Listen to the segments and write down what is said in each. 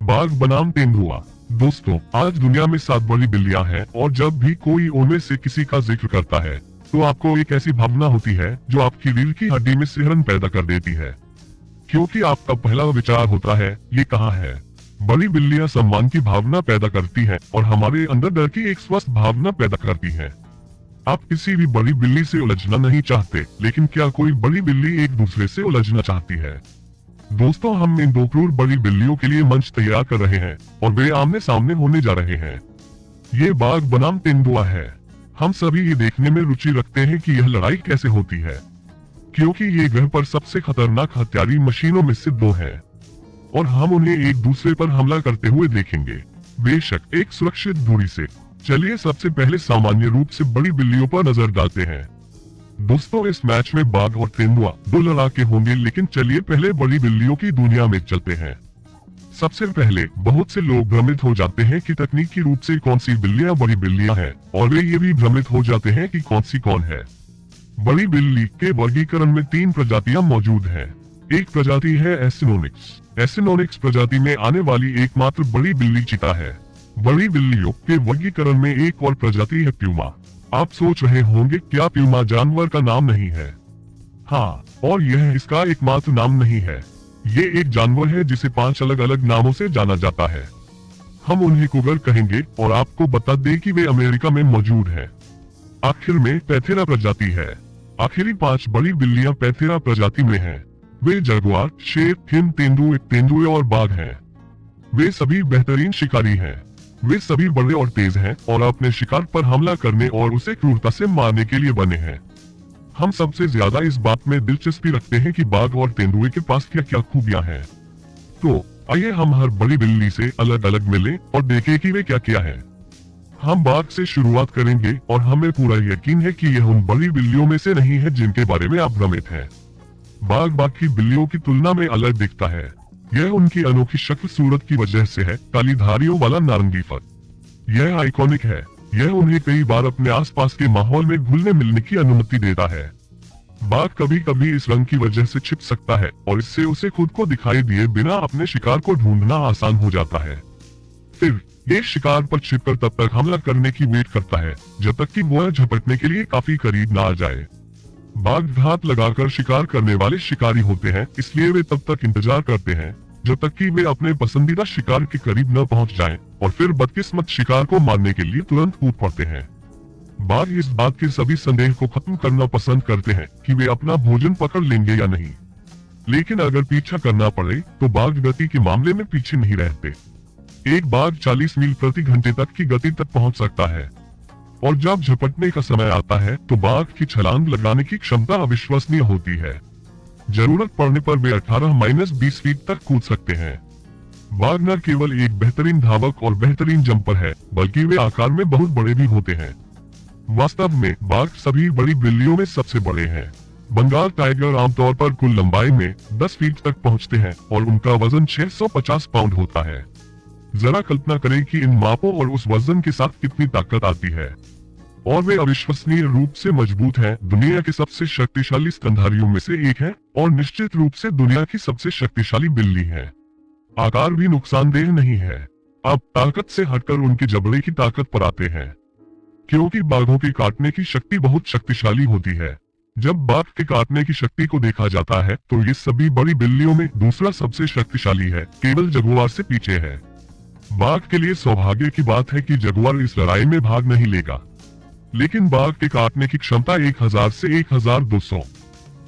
बाघ बनाम तेंदुआ। दोस्तों, आज दुनिया में 7 बड़ी बिल्लियां हैं और जब भी कोई उनमें से किसी का जिक्र करता है तो आपको एक ऐसी भावना होती है जो आपकी रीढ़ की हड्डी में सिहरन पैदा कर देती है, क्योंकि आपका पहला विचार होता है, ये कहाँ है। बड़ी बिल्लियां सम्मान की भावना पैदा करती हैं और हमारे अंदर डर की एक स्वस्थ भावना पैदा करती हैं। आप किसी भी बड़ी बिल्ली से उलझना नहीं चाहते, लेकिन क्या कोई बड़ी बिल्ली एक दूसरे से उलझना चाहती है? दोस्तों, हम इन 2 क्रूर बड़ी बिल्लियों के लिए मंच तैयार कर रहे हैं और वे आमने सामने होने जा रहे हैं। ये बाघ बनाम तेंदुआ है। हम सभी ये देखने में रुचि रखते हैं कि यह लड़ाई कैसे होती है, क्योंकि ये ग्रह पर सबसे खतरनाक हत्यारी मशीनों में से 2 हैं और हम उन्हें एक दूसरे पर हमला करते हुए देखेंगे, बेशक एक सुरक्षित दूरी से। चलिए सबसे पहले सामान्य रूप से बड़ी बिल्लियों पर नजर डालते हैं। दोस्तों, इस मैच में बाघ और तेंदुआ 2 लड़ाके होंगे, लेकिन चलिए पहले बड़ी बिल्लियों की दुनिया में चलते हैं। सबसे पहले बहुत से लोग भ्रमित हो जाते हैं कि तकनीकी रूप से कौन सी बिल्लियां बड़ी बिल्लियां हैं, और वे ये भी भ्रमित हो जाते हैं कि कौन सी कौन है। बड़ी बिल्ली के वर्गीकरण में 3 प्रजातियां मौजूद हैं। एक प्रजाति है एसिनोनिक्स। एसिनोनिक्स प्रजाति में आने वाली एकमात्र बड़ी बिल्ली चीता है। बड़ी बिल्लियों के वर्गीकरण में एक और प्रजाति है प्यूमा। आप सोच रहे होंगे, क्या प्यूमा जानवर का नाम नहीं है? हाँ, और यह इसका एकमात्र नाम नहीं है। ये एक जानवर है जिसे 5 अलग अलग नामों से जाना जाता है। हम उन्हें कुगर कहेंगे और आपको बता दें कि वे अमेरिका में मौजूद हैं। आखिर में पैंथेरा प्रजाति है। आखिरी 5 बड़ी बिल्लियां पैंथेरा प्रजाति में हैं। वे जगुआर, शेर, हिरण, तेंदुए और बाघ हैं। वे सभी बेहतरीन शिकारी हैं। वे सभी बड़े और तेज हैं और अपने शिकार पर हमला करने और उसे क्रूरता से मारने के लिए बने हैं। हम सबसे ज्यादा इस बात में दिलचस्पी रखते हैं कि बाघ और तेंदुए के पास क्या क्या खूबियां हैं। तो आइए हम हर बड़ी बिल्ली से अलग अलग मिलें और देखें कि वे क्या क्या है। हम बाघ से शुरुआत करेंगे और हमें पूरा यकीन है कि यह उन बड़ी बिल्लियों में से नहीं है जिनके बारे में आप भ्रमित हैं। बाघ बाकी बिल्लियों की तुलना में अलग दिखता है। यह उनकी अनोखी शक्ल सूरत की वजह से है, काली धारियों वाला नारंगी फर। यह आइकॉनिक है। यह उन्हें कई बार अपने आसपास के माहौल में घुलने मिलने की अनुमति देता है। बाघ कभी कभी इस रंग की वजह से छिप सकता है और इससे उसे खुद को दिखाई दिए बिना अपने शिकार को ढूंढना आसान हो जाता है। फिर ये शिकार पर छिपकर तब तक हमला करने की वेट करता है जब तक कि वह झपटने के लिए काफी करीब ना आ जाए। बाघ घात लगाकर शिकार करने वाले शिकारी होते हैं, इसलिए वे तब तक इंतजार करते हैं जब तक कि वे अपने पसंदीदा शिकार के करीब न पहुंच जाएं, और फिर बदकिस्मत शिकार को मारने के लिए तुरंत कूद पड़ते हैं। बाघ इस बात के सभी संदेह को खत्म करना पसंद करते हैं कि वे अपना भोजन पकड़ लेंगे या नहीं, लेकिन अगर पीछा करना पड़े तो बाघ गति के मामले में पीछे नहीं रहते। एक बाघ 40 मील प्रति घंटे तक की गति तक पहुंच सकता है, और जब झपटने का समय आता है तो बाघ की छलांग लगाने की क्षमता अविश्वसनीय होती है। जरूरत पड़ने पर वे 18-20 फीट तक कूद सकते हैं। बाघ न केवल एक बेहतरीन धावक और बेहतरीन जंपर है, बल्कि वे आकार में बहुत बड़े भी होते हैं। वास्तव में बाघ सभी बड़ी बिल्लियों में सबसे बड़े हैं। बंगाल टाइगर आमतौर पर कुल लंबाई में 10 फीट तक पहुंचते हैं और उनका वजन 650 पाउंड होता है। जरा कल्पना करें कि इन मापों और उस वजन के साथ कितनी ताकत आती है। और वे अविश्वसनीय रूप से मजबूत हैं। दुनिया के सबसे शक्तिशाली स्तनधारियों में से एक है और निश्चित रूप से दुनिया की सबसे शक्तिशाली बिल्ली है। आकार भी नुकसानदेह नहीं है। अब ताकत से हटकर उनके जबड़े की ताकत पर आते हैं, क्योंकि बाघों के काटने की शक्ति बहुत शक्तिशाली होती है। जब बाघ के काटने की शक्ति को देखा जाता है तो ये सभी बड़ी बिल्लियों में दूसरा सबसे शक्तिशाली है, केवल जगुआर से पीछे है। बाघ के लिए सौभाग्य की बात है कि जगुआर इस लड़ाई में भाग नहीं लेगा, लेकिन बाघ के काटने की क्षमता 1000 से 1200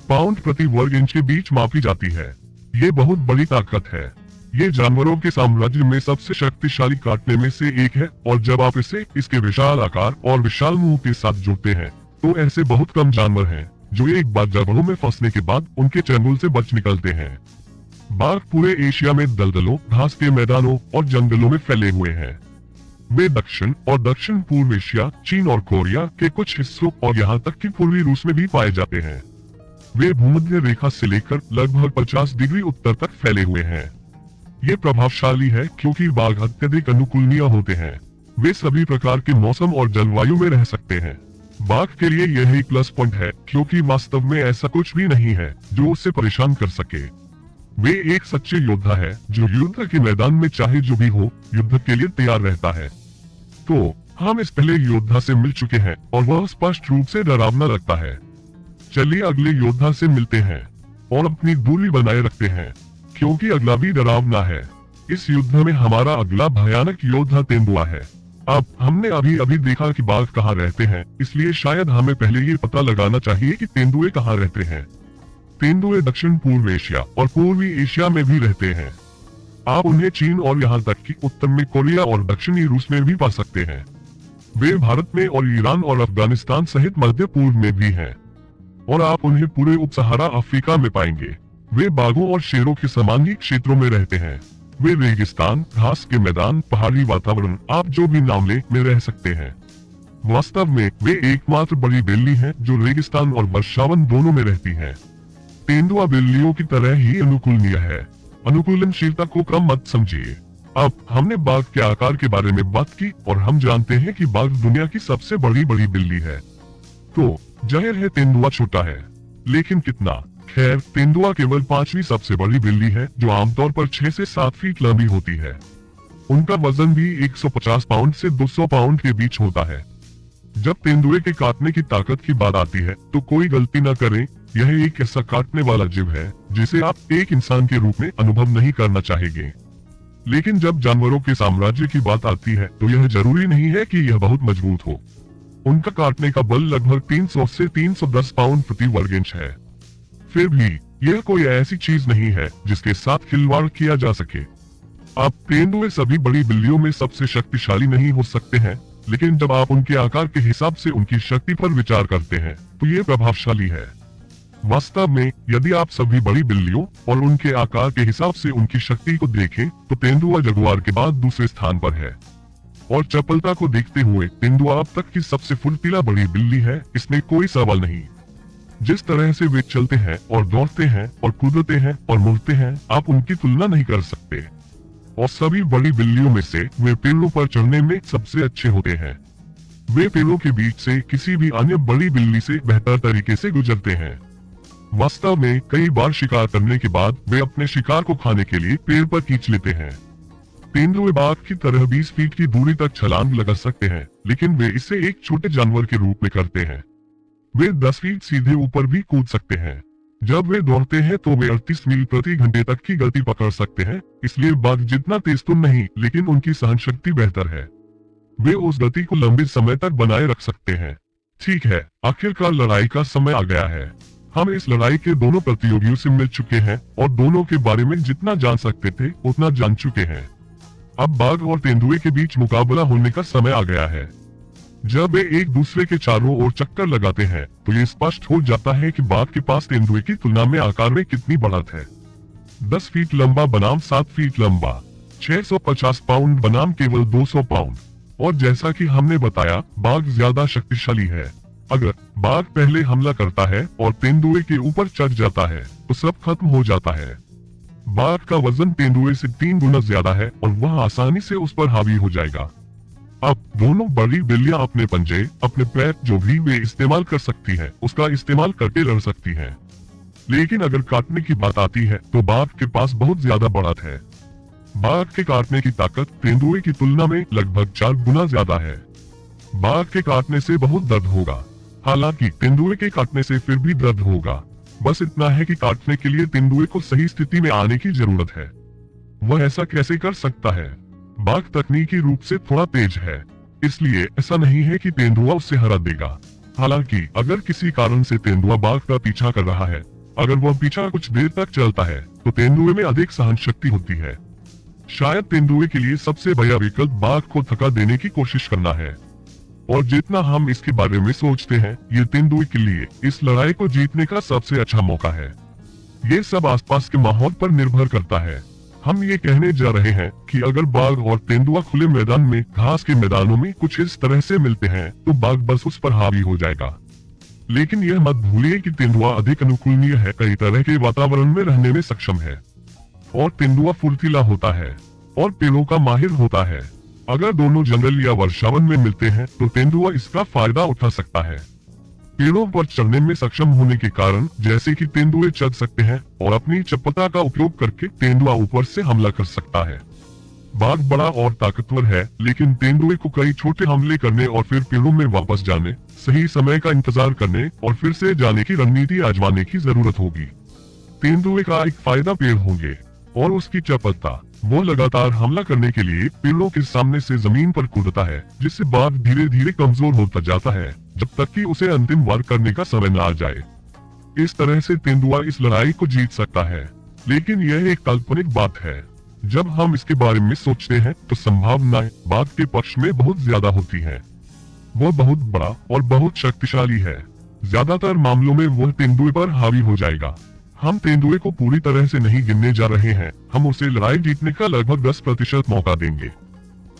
पाउंड प्रति वर्ग इंच के बीच मापी जाती है। ये बहुत बड़ी ताकत है। ये जानवरों के साम्राज्य में सबसे शक्तिशाली काटने में से एक है, और जब आप इसे इसके विशाल आकार और विशाल मुंह के साथ जोड़ते हैं तो ऐसे बहुत कम जानवर हैं जो एक बार जबड़ों में फंसने के बाद उनके चंगुल से बच निकलते हैं। बाघ पूरे एशिया में दलदलों, घास के मैदानों और जंगलों में फैले हुए हैं। वे दक्षिण और दक्षिण पूर्व एशिया, चीन और कोरिया के कुछ हिस्सों और यहाँ तक कि पूर्वी रूस में भी पाए जाते हैं। वे भूमध्य रेखा से लेकर लगभग 50 डिग्री उत्तर तक फैले हुए हैं। ये प्रभावशाली है क्योंकि बाघ अत्यधिक अनुकूलनीय होते हैं। वे सभी प्रकार के मौसम और जलवायु में रह सकते हैं। बाघ के लिए यह एक प्लस पॉइंट है क्योंकि वास्तव में ऐसा कुछ भी नहीं है जो उसे परेशान कर सके। वे एक सच्चे योद्धा है जो युद्ध के मैदान में चाहे जो भी हो युद्ध के लिए तैयार रहता है। तो हम इस पहले योद्धा से मिल चुके हैं और वह स्पष्ट रूप से डरावना लगता है। चलिए अगले योद्धा से मिलते हैं और अपनी दूरी बनाए रखते हैं क्योंकि अगला भी डरावना है। इस युद्ध में हमारा अगला भयानक योद्धा तेंदुआ है। अब हमने अभी अभी देखा कि बाघ कहाँ रहते हैं, इसलिए शायद हमें पहले ये पता लगाना चाहिए कि तेंदुए कहाँ रहते हैं। तेंदुए दक्षिण पूर्व एशिया और पूर्वी एशिया में भी रहते हैं। आप उन्हें चीन और यहाँ तक कि उत्तर में कोरिया और दक्षिणी रूस में भी पा सकते हैं। वे भारत में और ईरान और अफगानिस्तान सहित मध्य पूर्व में भी हैं और आप उन्हें पूरे उप सहारा अफ्रीका में पाएंगे। वे बाघों और शेरों के समान ही क्षेत्रों में रहते हैं। वे रेगिस्तान, घास के मैदान, पहाड़ी वातावरण, आप जो भी नाम ले में रह सकते हैं। वास्तव में वे एकमात्र बड़ी बिल्ली हैं जो रेगिस्तान और वर्षावन दोनों में रहती हैं। तेंदुआ बिल्लियों की तरह ही अनुकूलनीय है। अनुकूलनशीलता को कम मत समझिए। अब हमने बाघ के आकार के बारे में बात की और हम जानते हैं कि बाघ दुनिया की सबसे बड़ी बिल्ली है। तो जाहिर है तेंदुआ छोटा है, लेकिन कितना? खैर, तेंदुआ केवल 5वीं सबसे बड़ी बिल्ली है जो आमतौर पर 6 से 7 फीट लंबी होती है। उनका वजन भी 150 पाउंड से 200 पाउंड के बीच होता है। जब तेंदुए के काटने की ताकत की बात आती है तो कोई गलती न करें, यह एक ऐसा काटने वाला जीव है जिसे आप एक इंसान के रूप में अनुभव नहीं करना चाहेंगे। लेकिन जब जानवरों के साम्राज्य की बात आती है तो यह जरूरी नहीं है कि यह बहुत मजबूत हो। उनका काटने का बल लगभग 300 से 310 पाउंड प्रति वर्ग इंच है। फिर भी यह कोई ऐसी चीज नहीं है जिसके साथ खिलवाड़ किया जा सके। अब तेंदुए सभी बड़ी बिल्लियों में सबसे शक्तिशाली नहीं हो सकते हैं, लेकिन जब आप उनके आकार के हिसाब से उनकी शक्ति पर विचार करते हैं तो ये प्रभावशाली है। वास्तव में यदि आप सभी बड़ी बिल्लियों और उनके आकार के हिसाब से उनकी शक्ति को देखें तो तेंदुआ जगुआर के बाद दूसरे स्थान पर है। और चपलता को देखते हुए तेंदुआ अब तक की सबसे फुर्तीला बड़ी बिल्ली है, इसमें कोई सवाल नहीं। जिस तरह से वे चलते हैं और दौड़ते हैं और कूदते हैं और मुड़ते हैं, आप उनकी तुलना नहीं कर सकते। और सभी बड़ी बिल्लियों में से वे पेड़ों पर चढ़ने में सबसे अच्छे होते हैं। वे पेड़ों के बीच से किसी भी अन्य बड़ी बिल्ली से बेहतर तरीके से गुजरते हैं। वास्तव में कई बार शिकार करने के बाद वे अपने शिकार को खाने के लिए पेड़ पर खींच लेते हैं। तेंदुए बाघ की तरह 20 फीट की दूरी तक छलांग लगा सकते हैं, लेकिन वे इसे एक छोटे जानवर के रूप में करते हैं। वे 10 फीट सीधे ऊपर भी कूद सकते हैं। जब वे दौड़ते हैं तो वे 38 मील प्रति घंटे तक की गति पकड़ सकते हैं, इसलिए बाघ जितना तेज तो नहीं, लेकिन उनकी सहन शक्ति बेहतर है। वे उस गति को लंबे समय तक बनाए रख सकते हैं। ठीक है, आखिरकार लड़ाई का समय आ गया है। हम इस लड़ाई के दोनों प्रतियोगियों से मिल चुके हैं और दोनों के बारे में जितना जान सकते थे उतना जान चुके हैं। अब बाघ और तेंदुए के बीच मुकाबला होने का समय आ गया है। जब वे एक दूसरे के चारों ओर चक्कर लगाते हैं तो ये स्पष्ट हो जाता है कि बाघ के पास तेंदुए की तुलना में आकार में कितनी बढ़त है। 10 फीट लंबा बनाम 7 फीट लंबा, 650 पाउंड बनाम केवल 200 पाउंड। और जैसा कि हमने बताया, बाघ ज्यादा शक्तिशाली है। अगर बाघ पहले हमला करता है और तेंदुए के ऊपर चढ़ जाता है तो सब खत्म हो जाता है। बाघ का वजन तेंदुए से 3 गुना ज्यादा है और वह आसानी से उस पर हावी हो जाएगा। अब दोनों बड़ी बिल्लियां अपने पंजे, अपने पैर जो भी वे इस्तेमाल कर सकती हैं, उसका इस्तेमाल करके लड़ सकती हैं। लेकिन अगर काटने की बात आती है तो बाघ के पास बहुत ज्यादा बढ़त है। बाघ के काटने की ताकत तेंदुए की तुलना में लगभग 4 गुना ज्यादा है। बाघ के काटने से बहुत दर्द होगा, हालांकि तेंदुए के काटने से फिर भी दर्द होगा। बस इतना है कि काटने के लिए तेंदुए को सही स्थिति में आने की जरूरत है। वह ऐसा कैसे कर सकता है? बाघ तकनीकी रूप से थोड़ा तेज है, इसलिए ऐसा नहीं है कि तेंदुआ उसे हरा देगा। हालांकि अगर किसी कारण से तेंदुआ बाघ का पीछा कर रहा है, अगर वह पीछा कुछ देर तक चलता है तो तेंदुए में अधिक सहन शक्ति होती है। शायद तेंदुए के लिए सबसे बढ़िया विकल्प बाघ को थका देने की कोशिश करना है। और जितना हम इसके बारे में सोचते हैं, ये तेंदुए के लिए इस लड़ाई को जीतने का सबसे अच्छा मौका है। ये सब आसपास के माहौल पर निर्भर करता है। हम ये कहने जा रहे हैं कि अगर बाघ और तेंदुआ खुले मैदान में, घास के मैदानों में कुछ इस तरह से मिलते हैं तो बाघ बस उस पर हावी हो जाएगा। लेकिन यह मत भूलिए कि तेंदुआ अधिक अनुकूलनीय है, कई तरह के वातावरण में रहने में सक्षम है। और तेंदुआ फुर्तीला होता है और पेड़ों का माहिर होता है। अगर दोनों जंगल या वर्षावन में मिलते हैं तो तेंदुआ इसका फायदा उठा सकता है। पेड़ों पर चढ़ने में सक्षम होने के कारण जैसे कि तेंदुए चढ़ सकते हैं और अपनी चपलता का उपयोग करके तेंदुआ ऊपर से हमला कर सकता है। बाघ बड़ा और ताकतवर है, लेकिन तेंदुए को कई छोटे हमले करने और फिर पेड़ों में वापस जाने, सही समय का इंतजार करने और फिर से जाने की रणनीति आजमाने की जरूरत होगी। तेंदुए का एक फायदा पेड़ होंगे और उसकी चपलता। वो लगातार हमला करने के लिए पेड़ों के सामने से जमीन पर कूदता है, जिससे बाघ धीरे धीरे कमजोर होता जाता है जब तक कि उसे अंतिम वार करने का समय न आ जाए। इस तरह से तेंदुआ इस लड़ाई को जीत सकता है, लेकिन यह एक काल्पनिक बात है। जब हम इसके बारे में सोचते हैं तो संभावनाएं बाघ के पक्ष में बहुत ज्यादा होती हैं। वह बहुत बड़ा और बहुत शक्तिशाली है। ज्यादातर मामलों में वह तेंदुए पर हावी हो जाएगा। हम तेंदुए को पूरी तरह से नहीं गिनने जा रहे हैं, हम उसे लड़ाई जीतने का लगभग 10% मौका देंगे।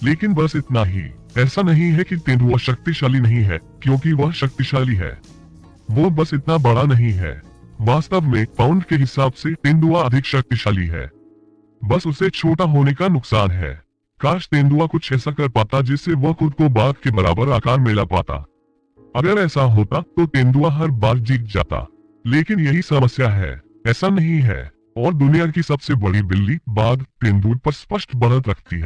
लेकिन बस इतना ही। ऐसा नहीं है कि तेंदुआ शक्तिशाली नहीं है, क्योंकि वह शक्तिशाली है। वो बस इतना बड़ा नहीं है। वास्तव में पाउंड के हिसाब से तेंदुआ अधिक शक्तिशाली है। बस उसे छोटा होने का नुकसान है। काश तेंदुआ कुछ ऐसा कर पाता जिससे वह खुद को बाघ के बराबर आकार में ला पाता। अगर ऐसा होता तो तेंदुआ हर बार जीत जाता। लेकिन यही समस्या है, ऐसा नहीं है। और दुनिया की सबसे बड़ी बिल्ली बाघ तेंदुए पर स्पष्ट बढ़त रखती है।